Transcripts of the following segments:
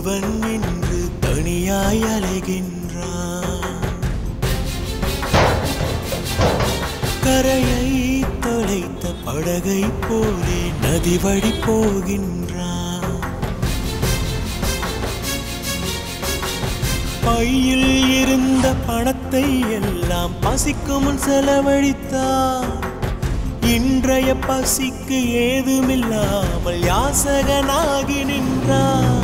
ஒருவன் இன்று தனியாய் அலைகின்றான். கரையை தொலைத்த படகை போலே நதி வழி போகின்றான். பையில் இருந்த பணத்தை எல்லாம் பசிக்கு முன் செலவழித்தான். இன்றைய பசிக்கு ஏதுமில்லாமல் யாசகனாகி நின்றான்.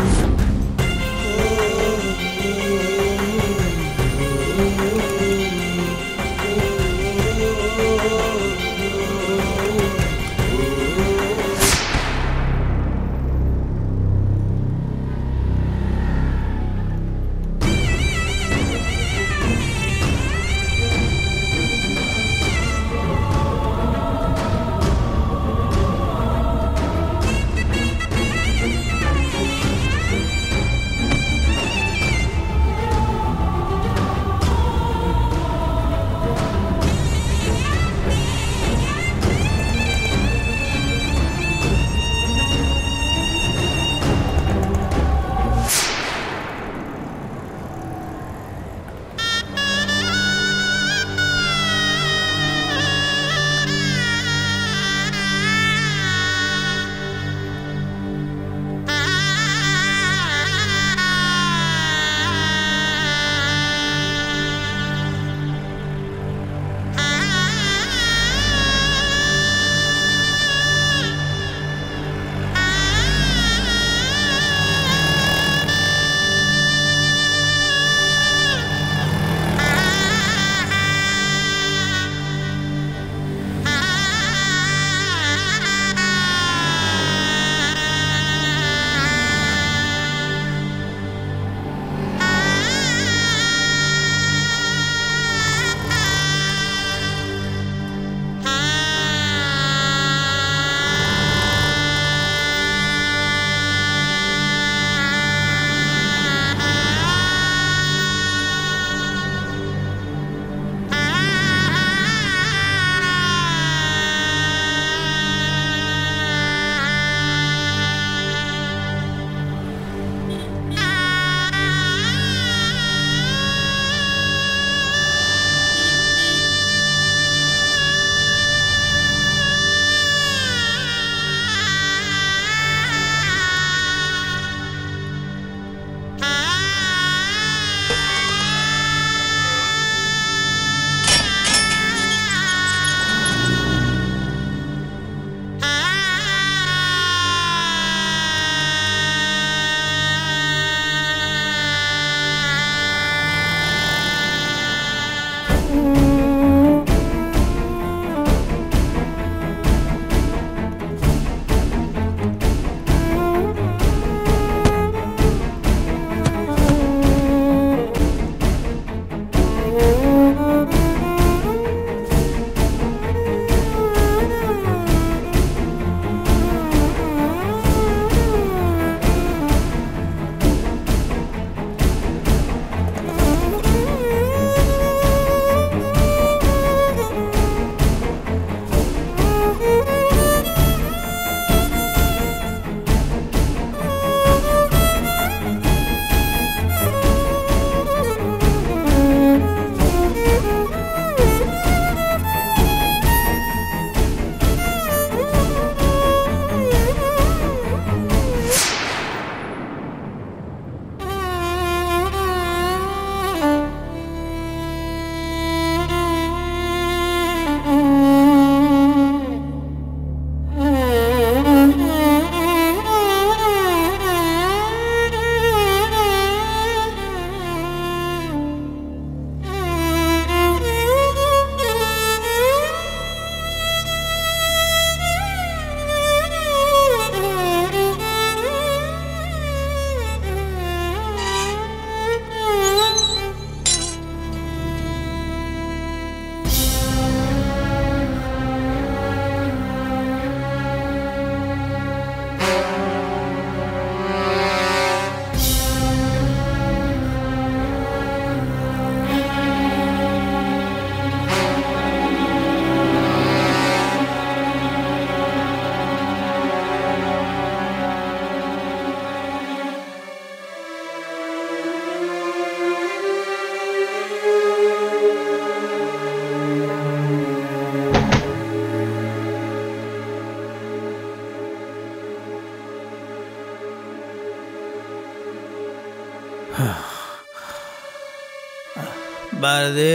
பாரதி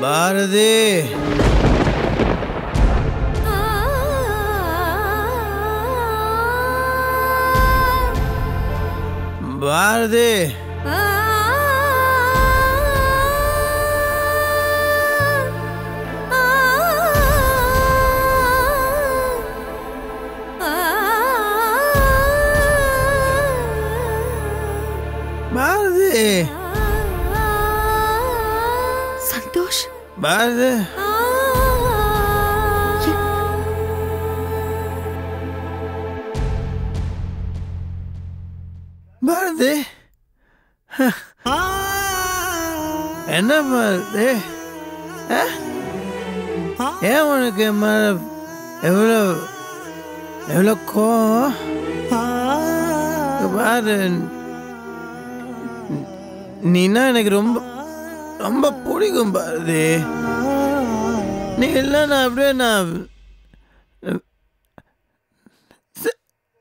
பாரதி பாரதி பாரதி சந்தோஷ் பாரதி பாரதி என்ன பாரதி ஏன் உனக்கு எவ்வளோ எவ்வளோ கோவம் பாரு நீனா எனக்கு ரொம்ப ரொம்ப பிடிக்கும் பாரதி நீ இல்லை நான் அப்படியே நான்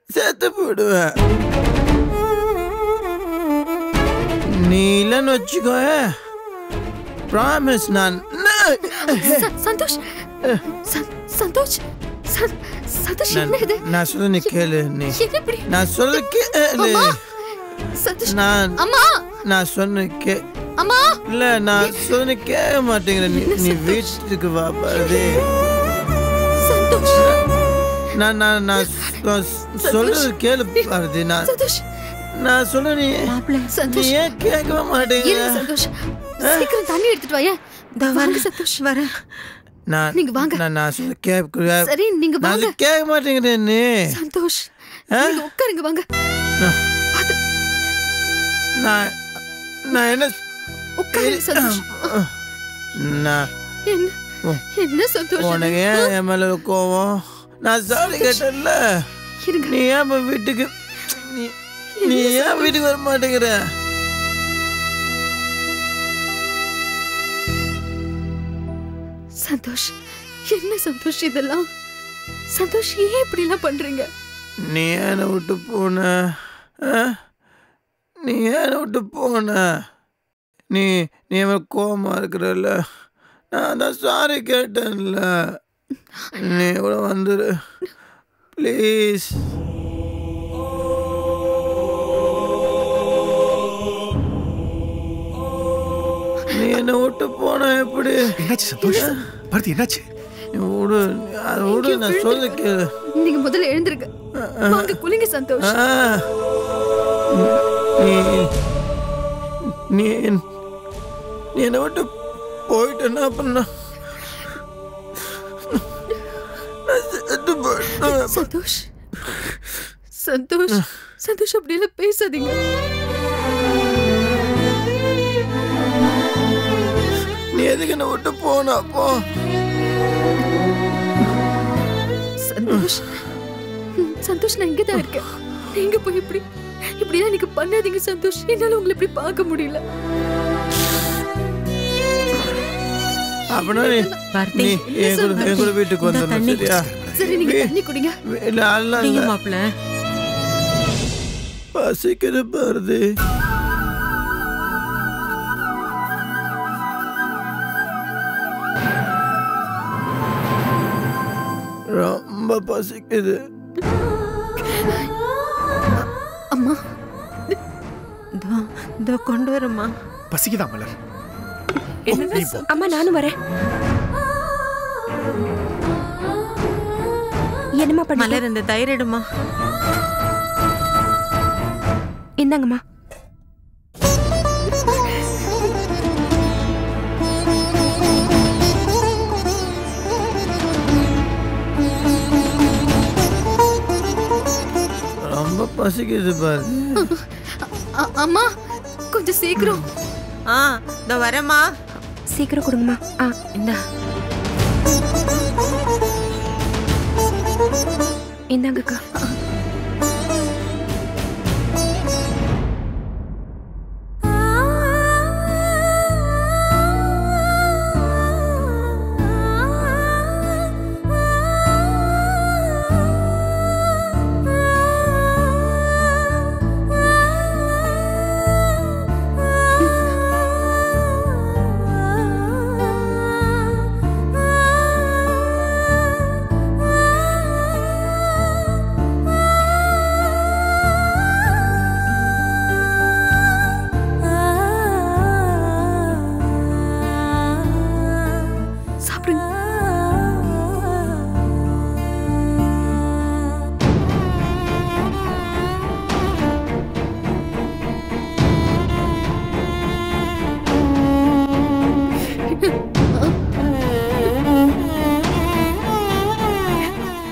செத்து போயிடுவேன் நீ இல்லைன்னு வச்சுக்கோ ப்ராமிஸ் நான் சந்தோஷ் சந்தோஷ் சந்தோஷ் என்ன இது நான் சொல்ல நீ கேளு நீ நான் சொல்ல கேளு சந்தோஷ் நான் அம்மா நான் சொன்ன கே அம்மா இல்ல நான் சொன்ன கேட்க மாட்டேங்கிற நீ வீட்டுக்கு வா பாரதி சந்தோஷ் நான் நான் நான் சொல்றது கேளு பாரதி நான் சொல்ல நீ ஏன் கேட்க மாட்டேங்கிற சந்தோஷ் சீக்கிரம் தண்ணி எடுத்துட்டு வாயே வாங்க சந்தோஷ் வரேன் நான் நீங்க வாங்க நான் சொல்ல கேட்க சரி நீங்க வாங்க கேட்க மாட்டேங்கிறேன் நீ சந்தோஷ் நீங்க உட்காருங்க வாங்க நான் நான் என்ன உட்காருங்க சந்தோஷ் நான் என்ன சந்தோஷ் உனக்கு ஏன் என் மேல கோவம் நான் சாரி கேட்டேன்ல நீ ஏன் வீட்டுக்கு நீ ஏன் வீட்டுக்கு வர மாட்டேங்கிற சந்தோஷ் என்ன சந்தோஷ் இதெல்லாம் சந்தோஷ் ஏன் இப்படி எல்லாம் பண்றீங்க நீ என்னை விட்டு போன நீ என்னை விட்டு போன நீ நீ கோவமா இருக்கிறல்ல நான் தான் சாரி கேட்டேன்ல நீ கூட வந்துரு ப்ளீஸ் நீ என்னை விட்டு போன எப்படி என்னாச்சு சந்தோஷ் பாரதி என்னாச்சு விடு அதை விடு நான் சொல்ல கேளு நீங்க முதல்ல எழுந்திருங்க வாங்க குளிங்க சந்தோஷ் நீ என்னை விட்டு போயிட்டேன்னா அப்படின்னா சந்தோஷ் சந்தோஷ் சந்தோஷ் அப்படி எல்லாம் பேசாதீங்க நீ எதுக்கு என்ன விட்டு போனா போ சந்தோஷ் சந்தோஷ் நான் இங்கதான் இருக்கேன் நீங்க போய் இப்படிலாம் நீங்க பண்ணாதீங்க சந்தோஷ் என்னால உங்களை இப்படி பார்க்க முடியல அப்படின்னா நீ என் கூட வீட்டுக்கு வந்துடணும் சரியா சரி நீங்க தண்ணி குடிங்க இல்ல மாப்பிள்ள பசிக்குது பாரதி ரொம்ப பசிக்குது அம்மா இதோ கொண்டு வரமா பசிக்குதா மலர் அம்மா நானும் வரேன் என்னம்மா பண்ண மலர் இந்த தைரிடுமா இந்தாங்கம்மா ரொம்ப பசிக்குது பாரு அம்மா கொஞ்சம் சீக்கிரம் இதோ வரேம்மா சீக்கிரம் கொடுங்கம்மா இந்தா இந்தாங்கக்கா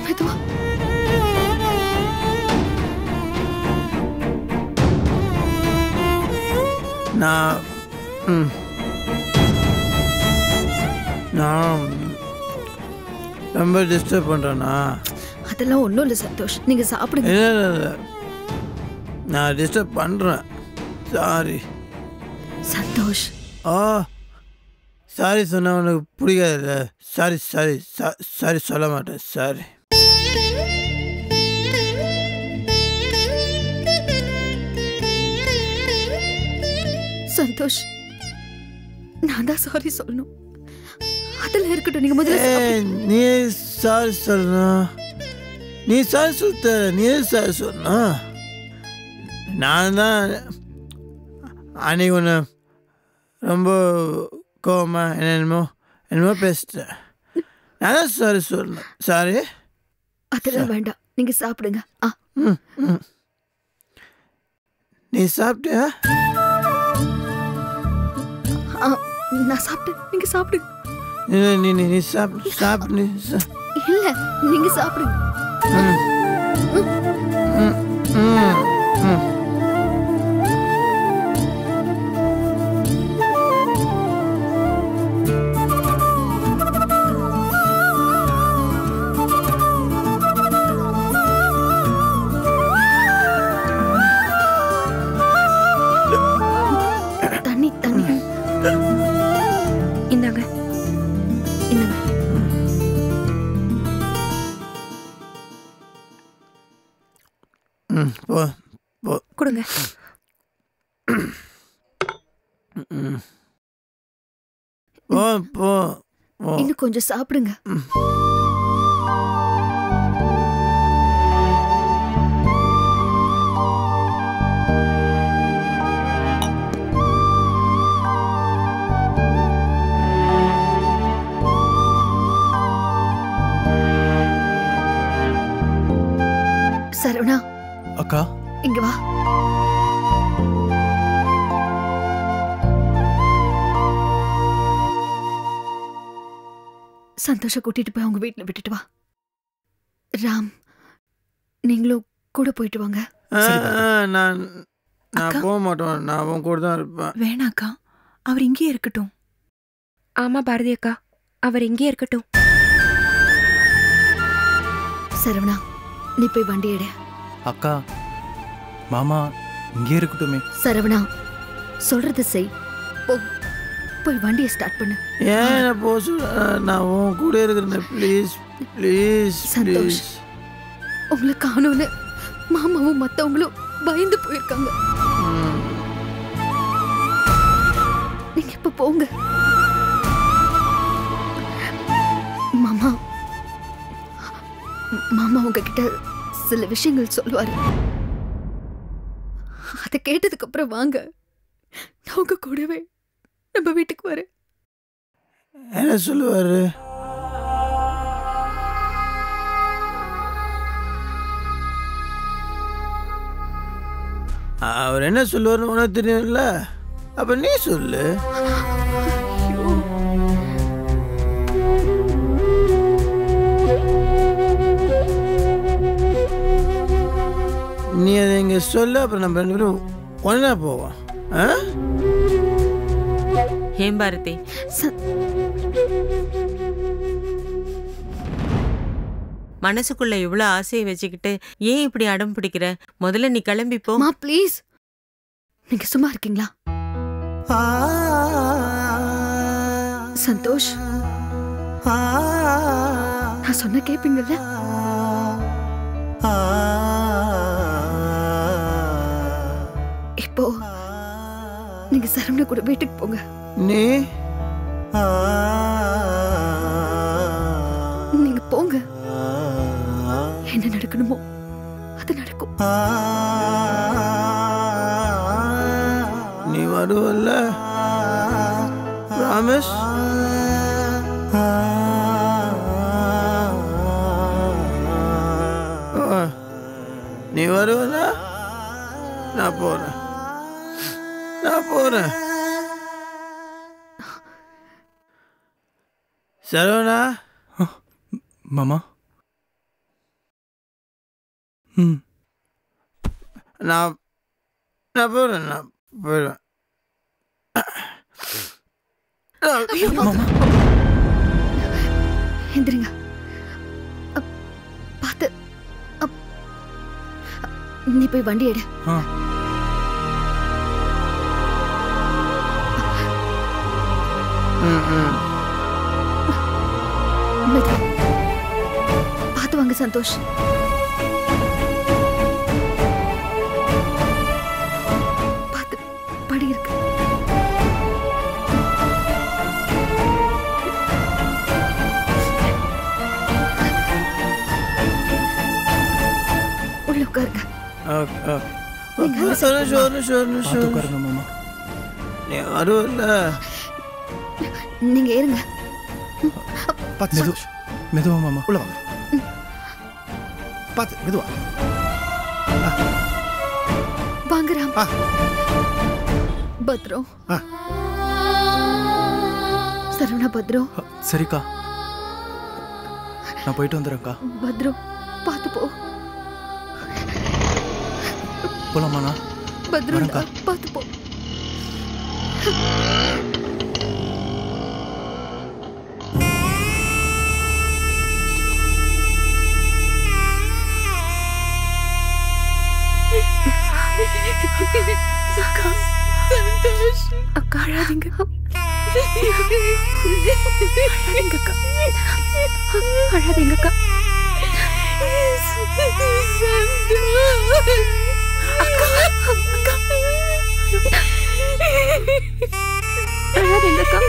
மெதுவா. நான் ரொம்ப டிஸ்டர்ப் பண்ணுறேண்ணா? அதெல்லாம் ஒன்றும் இல்லை சந்தோஷ், நீங்க சாப்பிடுங்க. இல்லை நான் டிஸ்டர்ப் பண்ணுறேன். சாரி சந்தோஷ். சாரி சொன்னால் உனக்கு பிடிக்காதுல்ல. சாரி சாரி சாரி சொல்ல மாட்டேன். சாரி. சந்தோஷ், நான் தான் சாரி சொல்லணும். அதெல்லாம் இருக்கட்டும், நீங்க முதல்ல நீ சாரி சொல்லணும். நீ சாரி சொல்ல, நீ சாரி சொல்லணும். நான் தான் அன்னைக்கு ஒன்று ரொம்ப கோவமா என்னமோ பேசிட்டேன். நான் தான் சாரி சொல்லணும். சாரி. அதெல்லாம் வேண்டாம், நீங்க சாப்பிடுங்க. நீ சாப்பிட்டியா? நான் சாப்பிட்டேன், நீங்க சாப்பிடுங்க. நீ சாப்பிடு. இல்ல, நீங்க சாப்பிடுங்க. தண்ணி இந்தாங்க. போ கொடுங்க. போ. இன்னும் கொஞ்சம் சாப்பிடுங்க. சரவணா. அக்கா, இங்க வா. சந்தோஷ கூட்டிட்டு போய் அவங்க வீட்டுல விட்டுட்டு வா. ராம், நீங்களும் கூட போயிட்டு வாங்க. நான் போக மாட்டோம். நான் அவன் கூட தான் இருப்பேன். வேணாக்கா, அவர் இங்கே இருக்கட்டும். ஆமா பாரதி அக்கா, அவர் இங்கே இருக்கட்டும். சரவணா, நீ போய் வண்டி எடு. அக்கா, மாமா இங்கே இருக்கட்டுமே. சரவணா, சொல்றது செய். போ, போய் வண்டியை ஸ்டார்ட் பண்ணு. ஏன் போ நான் உன் கூட இருக்கிறேன். ப்ளீஸ் ப்ளீஸ் சந்தோஷ், உங்களை காணும்னு மாமாவும் மத்தவங்களும் பயந்து போயிருக்காங்க. நீங்க இப்ப போங்க. மாமா உங்ககிட்ட சில விஷயங்கள் சொல்லுவாரு. அதை கேட்டதுக்கு அப்புறம் வாங்க, நான் உங்க கூடவே நம்ம வீட்டுக்கு வரேன். என்ன சொல்லுவாரு? அவர் என்ன சொல்லுவாருன்னு உனக்கு தெரியும்ல, அப்ப நீ சொல்லு. நீ அதை இங்க சொல்லு, அப்புறம் நம்ம 2 பேரும் ஒன்னா போவோம். ஏன் பாரதி, மனசுக்குள்ள இவ்வளவு ஆசையை வச்சுக்கிட்டு ஏன் இப்படி அடம் பிடிக்கிற? முதல்ல நீ கிளம்பி போ. ப்ளீஸ், நீங்க சும்மா இருக்கீங்களா? சந்தோஷ், நான் சொன்ன கேப்பீங்கல்ல? இப்போ நீங்க சரவண கூட வீட்டுக்கு போங்க. நீங்க போங்க. என்ன நடக்கணுமோ அது நடக்கும். நீ வருவல்ல? ப்ராமிஸ்? நீ வருவல்ல? நான் போறேன். சரவணா மாமா ம் நான் போயிடுவேன் மாமா எந்திரிங்க. பார்த்து. நீ போய் வண்டி எடு. ஆ பார்த்து வாங்க சந்தோஷ். பார்த்து படி இருக்கு. உள்ள உட்காருங்க. பார்த்து உட்காருங்க மாமா. நீ வருவல்ல. நீங்க ஏறுங்க. மெதுவா மாமா. உள்ள வாங்க. பார்த்து மெதுவா. வாங்க ராம். பத்ரம். சரவணா பத்ரம். சரிக்கா நான் போயிட்டு வந்துடுறேன்க்கா. பத்ரம் பார்த்து போ. போலாமாண்ணா? பத்ரம் பார்த்து போ. அக்கா அழாதீங்க. அழாதீங்க அக்கா. அழாதீங்க அக்கா.